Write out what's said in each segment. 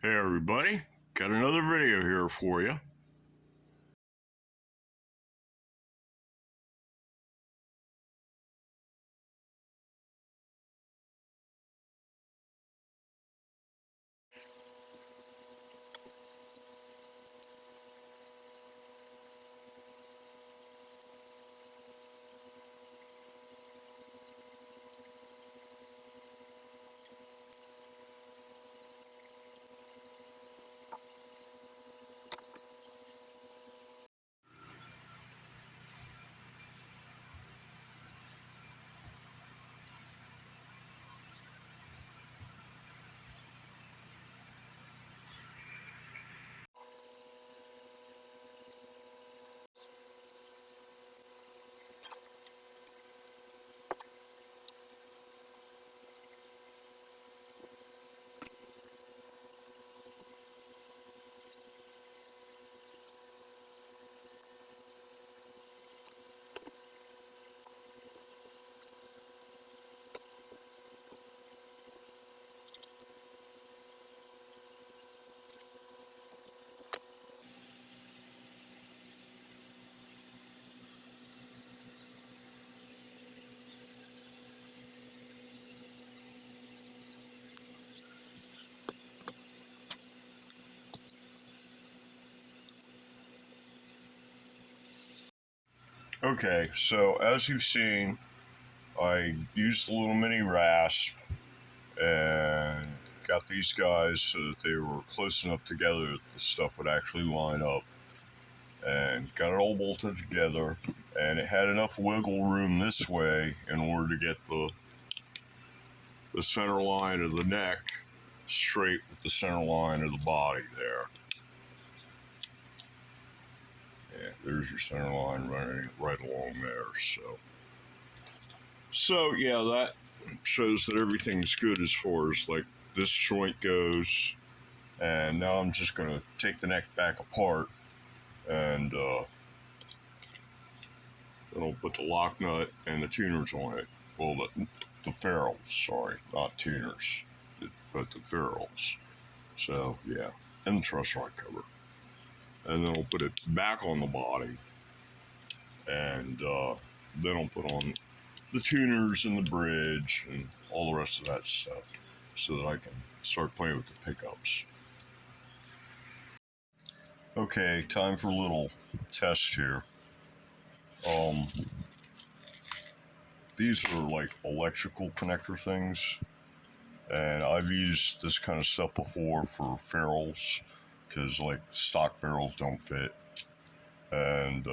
Hey everybody, got another video here for you. Okay, so as you've seen, I used a little mini rasp and got these guys so that they were close enough together that the stuff would actually line up. And got it all bolted together, and it had enough wiggle room this way in order to get the center line of the neck straight with the center line of the body there. Yeah, there's your center line running right along there. So yeah, that shows that everything's good as far as like this joint goes. And now I'm just going to take the neck back apart, and then I'll put the lock nut and the tuners on it. Well, the ferrules, sorry, not tuners, but the ferrules. So yeah, and the truss rod cover. And then I'll put it back on the body, and then I'll put on the tuners and the bridge and all the rest of that stuff so that I can start playing with the pickups. Okay, time for a little test here. These are like electrical connector things, and I've used this kind of stuff before for ferrules because like stock ferrules don't fit, and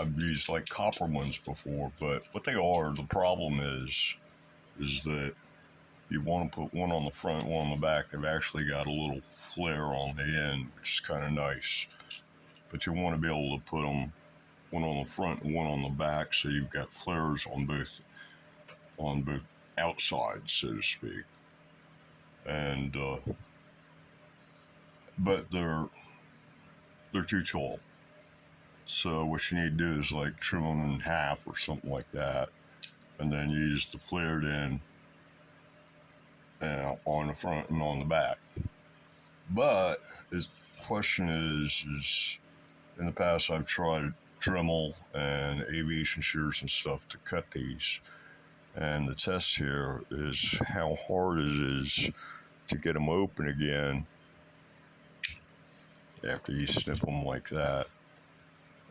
I've used like copper ones before, but what they are, the problem is that you want to put one on the front, one on the back. They've actually got a little flare on the end, which is kind of nice, but you want to be able to put them one on the front and one on the back, so you've got flares on both outsides, so to speak. And but they're too tall. So what you need to do is like trim them in half or something like that, and then use the flared end on the front and on the back. But the question is in the past I've tried Dremel and aviation shears and stuff to cut these, and the test here is how hard it is to get them open again after you snip them like that.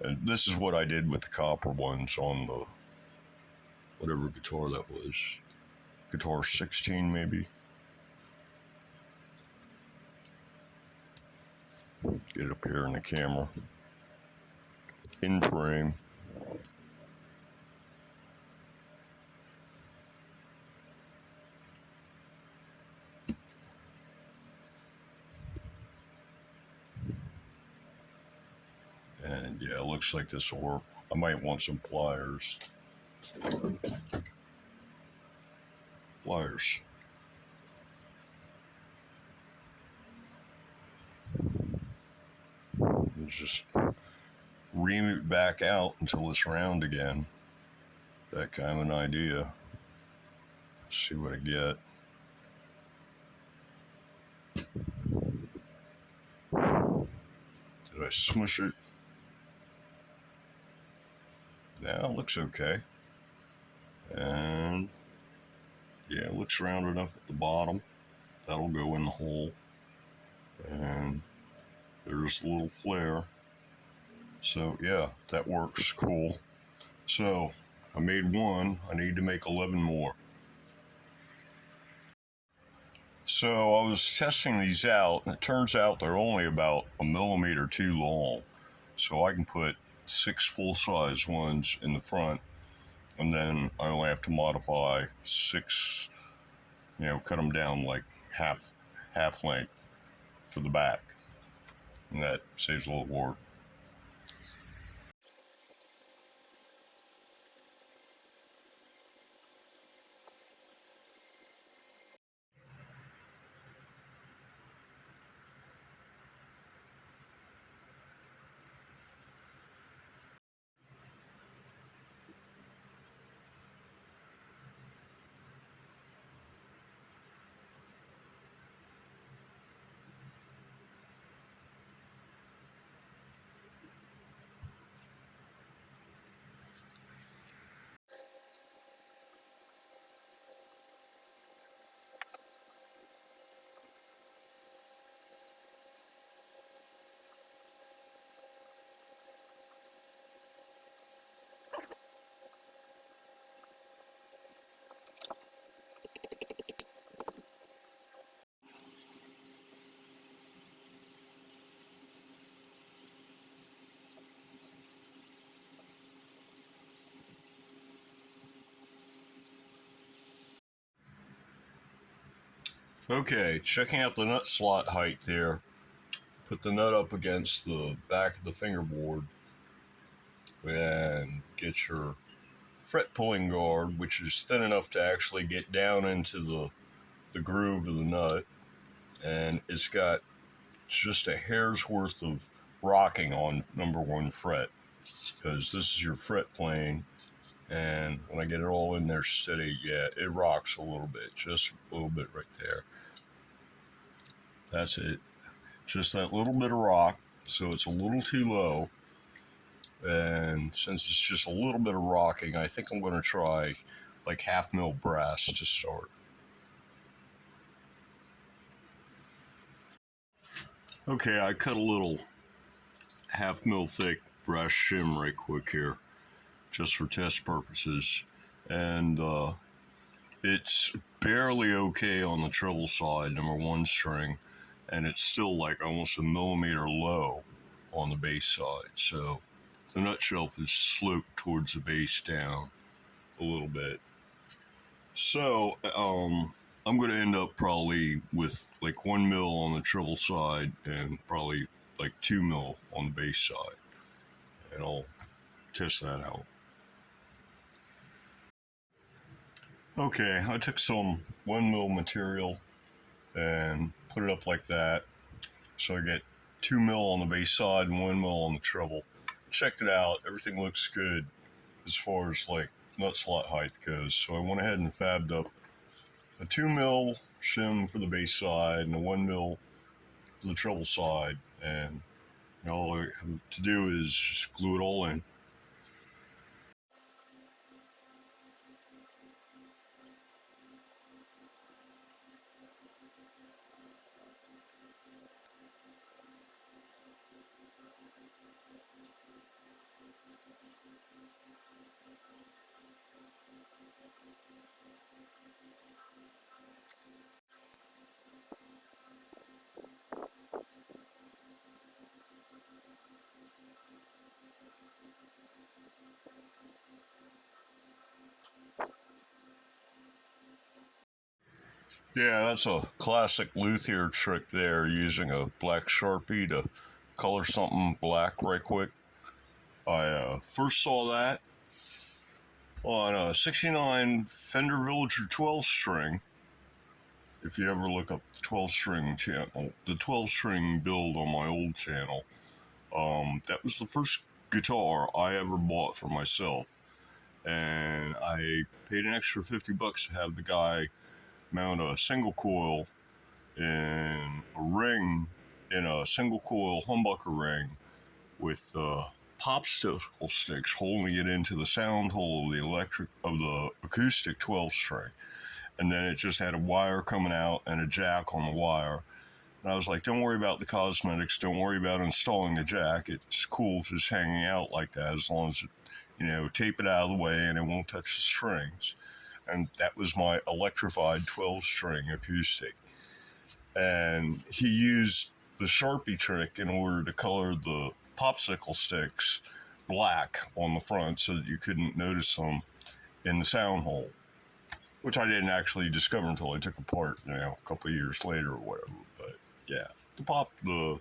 And this is what I did with the copper ones on the whatever guitar that was, guitar 16 maybe. Get it up here in the camera, in frame. And yeah, it looks like this will work. I might want some pliers. Pliers. And just ream it back out until it's round again. That kind of an idea. Let's see what I get. smush it. Yeah, it looks okay. And yeah, it looks round enough at the bottom. That'll go in the hole. And there's a little flare. So yeah, that works cool. So I made one. I need to make 11 more. So I was testing these out, and it turns out they're only about a millimeter too long. So I can put 6 full-size ones in the front, and then I only have to modify 6, cut them down like half length for the back, and that saves a little work. Okay, checking out the nut slot height there. Put the nut up against the back of the fingerboard and get your fret pulling guard, which is thin enough to actually get down into the groove of the nut. And it's got just a hair's worth of rocking on number 1 fret, because this is your fret plane. And when I get it all in there steady, yeah, it rocks a little bit, just a little bit right there. That's it. Just that little bit of rock, so it's a little too low. And since it's just a little bit of rocking, I think I'm going to try like 1/2 mil brass to start. Okay, I cut a little 1/2 mil thick brass shim right quick here, just for test purposes. And it's barely okay on the treble side, number 1 string, and it's still like almost a millimeter low on the bass side. So the nut shelf is sloped towards the bass down a little bit. So I'm going to end up probably with like 1 mil on the treble side and probably like 2 mil on the bass side. And I'll test that out. Okay, I took some 1 mil material and put it up like that. So I get 2 mil on the bass side and 1 mil on the treble. Checked it out. Everything looks good as far as like nut slot height goes. So I went ahead and fabbed up a 2 mil shim for the bass side and a 1 mil for the treble side. And all I have to do is just glue it all in. Yeah, that's a classic luthier trick there, using a black Sharpie to color something black right quick. I first saw that on a 69 Fender Villager 12 string. If you ever look up the 12 string channel, the 12 string build on my old channel, that was the first guitar I ever bought for myself. And I paid an extra $50 to have the guy mount a single coil in a ring, in a single coil humbucker ring with popsicle sticks holding it into the sound hole of the acoustic 12 string, and then it just had a wire coming out and a jack on the wire. And I was like, don't worry about the cosmetics, don't worry about installing the jack. It's cool just hanging out like that, as long as it, tape it out of the way and it won't touch the strings. And that was my electrified 12 string acoustic. And he used the Sharpie trick in order to color the popsicle sticks black on the front so that you couldn't notice them in the sound hole, which I didn't actually discover until I took apart, a couple of years later or whatever. But yeah, the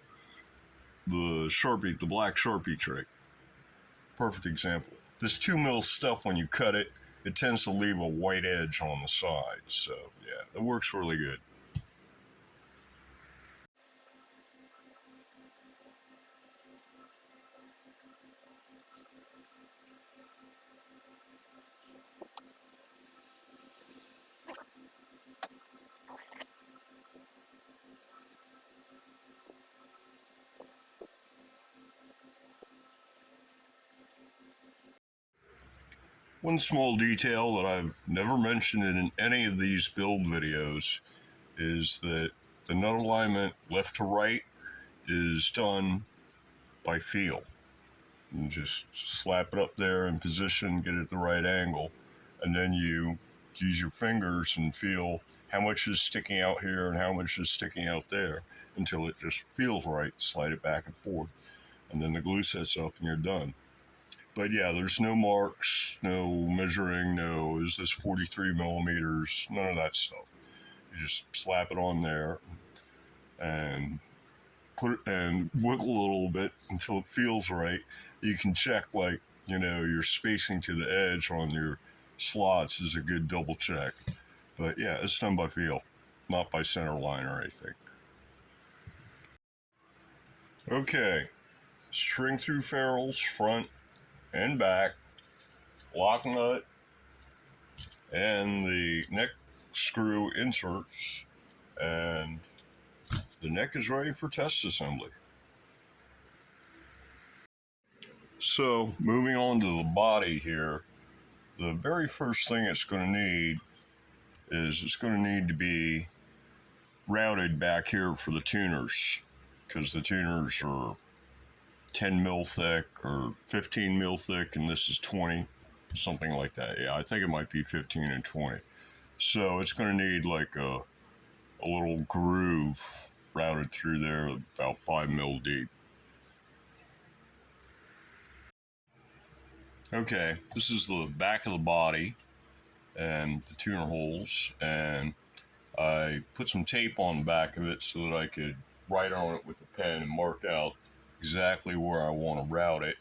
Sharpie, the black Sharpie trick, perfect example. This 2mm stuff, when you cut it, it tends to leave a white edge on the side. So yeah, it works really good. One small detail that I've never mentioned in any of these build videos is that the nut alignment left to right is done by feel. You just slap it up there in position, get it at the right angle, and then you use your fingers and feel how much is sticking out here and how much is sticking out there until it just feels right. Slide it back and forth, and then the glue sets up and you're done. But yeah, there's no marks, no measuring, no is this 43 millimeters, none of that stuff. You just slap it on there and put it and wiggle a little bit until it feels right. You can check, like, your spacing to the edge on your slots is a good double check. But yeah, it's done by feel, not by center line or anything. Okay, string through ferrules, front and back, lock nut, and the neck screw inserts, and the neck is ready for test assembly. So, moving on to the body here, the very first thing it's going to need is it's going to need to be routed back here for the tuners, because the tuners are 10 mil thick or 15 mil thick, and this is 20, something like that. Yeah, I think it might be 15 and 20. So it's going to need like a little groove routed through there about 5 mil deep. Okay, this is the back of the body and the tuner holes, and I put some tape on the back of it so that I could write on it with a pen and mark out exactly where I want to route it,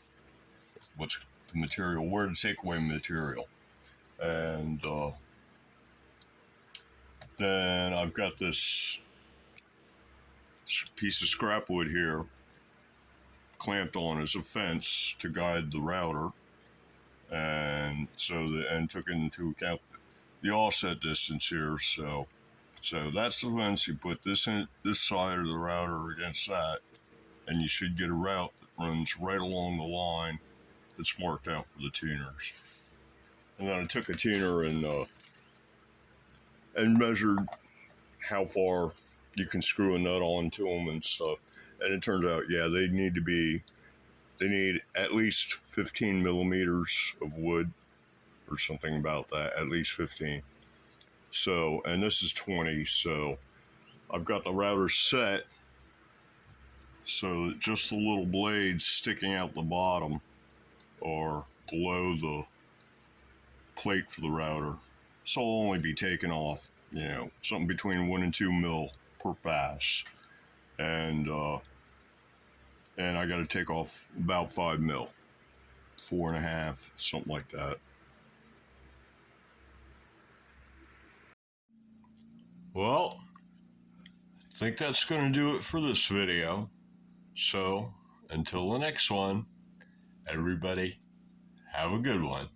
what's the material, where to take away material. And then I've got this piece of scrap wood here clamped on as a fence to guide the router, and took into account the offset distance here. So that's the fence. You put this side of the router against that, and you should get a route that runs right along the line that's marked out for the tuners. And then I took a tuner and measured how far you can screw a nut onto them and stuff. And it turns out, yeah, they need at least 15 millimeters of wood or something about that, at least 15. So, and this is 20, so I've got the router set so that just the little blades sticking out the bottom are below the plate for the router. So it'll only be taken off, something between 1 and 2 mil per pass. And I got to take off about 5 mil, 4.5, something like that. Well, I think that's going to do it for this video. So, until the next one, everybody, have a good one.